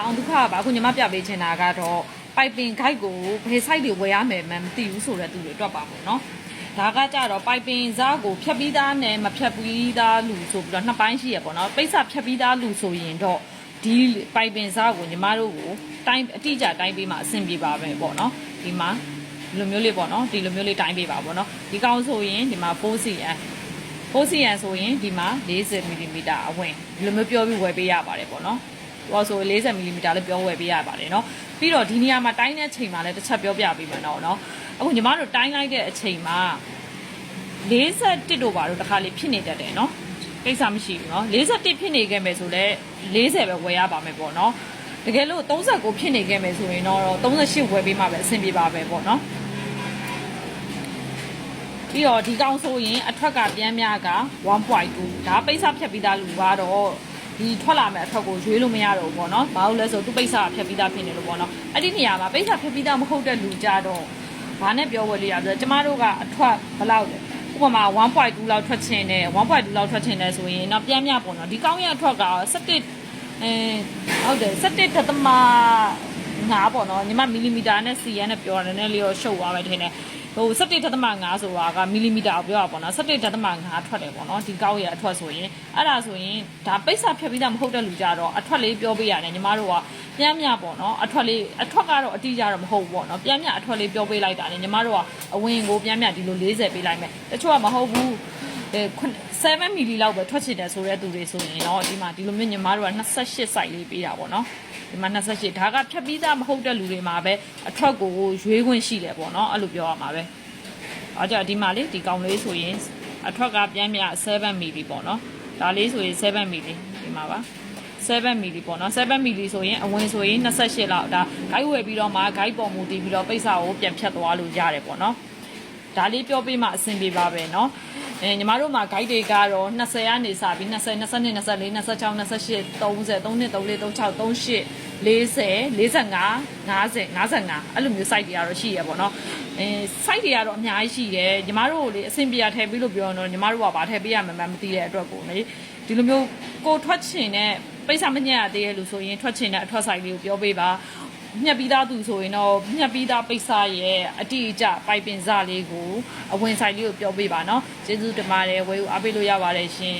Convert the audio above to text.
အောင်ဒုက္ခပါအခုညီမပြပေးချင်တာကတော့ပိုက်ပင်ခိုက်ကိုဘယ် site တွေဝယ်ရမယ်မှမသိဘူးဆိုတဲ့သူတွေအတွက်ပါပေါ့နော်ဒါကကြတော့ပိုက်ပင်စားကိုဖြတ်ပြီးသားနဲ့မဖြတ်ပြီးသားလူဆိုပြီးတော့နှစ်ပိုင်းရှိရပေါ့နော်ပိတ်စဖြတ်ပြီးသားလူဆိုရင်တော့ဒီပိုက်ပင်စားကိုညီမတို့ကိုတိုင်းအတိအကျတိုင်းပေးမှအဆင်ပြေပါပဲပေါ့နော်ဒီမှာဒီလိုမျိုးလေးပေါ့နော်ဒီလိုမျိုးလေးတိုင်းပေးပါပေါ့နော်ဒီကောင်ဆိုရင်ဒီမှာ 4cm ဆိုရင်ဒီမှာ 40mm အဝင်ဒီလိုမျိုးပြောပြီးဝယ်ပေးရပါတယ်ပေါ့နော်ဟောဆို 40mm လည်းပြောဝယ်ပေးရပါတယ်เนาะပြီးတော့ဒီနေရာမှာတိုင်းတဲ့ချိန်မှာလည်းတစ်ချက်ပြောပြပေးမယ်เนาะအခုညီမတို့တိုင်းလိုက်တဲ့အချိန်မှာ41တို့ပါတော့တစ်ခါလေးဖြစ်နေတတ်တယ်เนาะကိစ္စမရှိဘူးเนาะ41ဖြစ်နေခဲ့မယ်ဆိုလည်း40ပဲဝယ်ရပါမယ်ပေါ့เนาะတကယ်လို့39ဖြစ်နေခဲ့မယ်ဆိုရင်တော့38ဝယ်ပေးမှပဲအဆင်ပြေပါပဲပေါ့เนาะပြီးတော့ဒီကောင်ဆိုရင်အထွက်ကပြန်များက 1.2 ဒါပိတ်စဖြတ်ပြီးသားလူကတော့ဒီထွက်လာမယ့်အထွက်ကိုရွေးလို့မရတော့ဘူးပေါ့နော်။ဘာလို့လဲဆိုသူပိတ်စဖြတ်ပြီးသားဖြစ်နေလို့ပေါ့နော်။အဲ့ဒီနေရာမှာပိတ်စဖြတ်ပြီးသားမဟုတ်တဲ့လူကြတော့ဘာနဲ့ပြောဝယ်လို့ရဆိုတော့ကျမတို့ကအထွက်ဘယ်လောက်လဲ။ဥပမာ1.2လောက်ထွက်ချင်တယ်1.2လောက်ထွက်ချင်တယ်ဆိုရင်တော့ပြန်မြပေါ့နော်။ဒီကောင်းရဲ့အထွက်က17ဟုတ်တယ်17.5ပေါ့နော်။ညီမမီလီမီတာနဲ့ cm နဲ့ပြောတယ်နည်းနည်းလေးတော့ရှုပ်သွားပဲထင်တယ်။ဟို17.5ဆိုတာကမီလီမီတာကိုပြောတာပေါ့နော်17.5ထွက်တယ်ပေါ့နော်ဒီကောက်ရဲ့အထွက်ဆိုရင်အဲ့ဒါဆိုရင်ဒါပိတ်စဖြတ်ပြီးသားမဟုတ်တဲ့လူကြတော့အထွက်လေးပြောပေးရတယ်ညီမတို့ကပြန်မြပေါ့နော်အထွက်ကတော့အတိအကျတော့မဟုတ်ဘူးပေါ့နော်ပြန်မြအထွက်လေးပြောပေးလိုက်တာလေညီမတို့ကအဝင်ကိုပြန်မြဒီလို40ပေးလိုက်မယ်တချို့ကမဟုတ်ဘူး7 ml လောက်ပဲထွက်ချင်တယ်ဆိုတဲ့သူတွေဆိုရင်တော့ဒီမှာဒီလိုမျိုးညီမတို့က28 size လေးပေးတာပေါ့နော်ဒီမှာ28ဒါကဖြတ်ပြီးသားမဟုတ်တဲ့လူတွေမှာပဲအထွက်ကိုရွေးခွင့်ရှိတယ်ပေါ့နော်အဲ့လိုပြောရမှာပဲအဲ့ကြဒီမှာလေဒီကောင်လေးဆိုရင်အထွက်ကပြန်မြ7 ml ပေါ့နော်ဒါလေးဆိုရင်7 ml ဒီမှာပါ7 ml ပေါ့နော်7 ml ဆိုရင်အဝင်ဆိုရင်28လောက်ဒါဂိုက်ဝယ်ပြီးတော့မှဂိုက်ပေါ်မူတည်ပြီးတော့ပိတ်စာကိုပြန်ဖြတ်သွားလို့ရတယ်ပေါ့နော်ဒါလေးပြောပေးမှအဆင်ပြေပါပဲเนาะညီမတို့မှာ guide တွေကတော့20ကနေစပြီး20 22 24 26 28 30 32 34 36 38 40 45 50 55အဲ့လိုမျိုး site တွေကတော့ရှိရပေါ့เนาะsite တွေကတော့အများကြီးရှိတယ်ညီမတို့လေအဆင်ပြေထည့်ပြီးလို့ပြောတော့ညီမတို့ကဗာထည့်ပေးရမှမသိတဲ့အတွက်ကိုလေဒီလိုမျိုးကိုထွက်ချင်တဲ့ပိတ်စမညက်ရသေးရဲ့လို့ဆိုရင်ထွက်ချင်တဲ့အထွက် site လေးကိုပြောပေးပါညက်ပြီးသားသူဆိုရင်တော့ညက်ပြီးသားပိတ်စရဲ့အတိအကျပိုက်ပင်စလေးကိုအဝင်ဆိုင်လေးကိုပြောပေးပါเนาะကျေးဇူးတင်ပါတယ်ဝယ်ယူအားပေးလို့ရပါတယ်ရှင်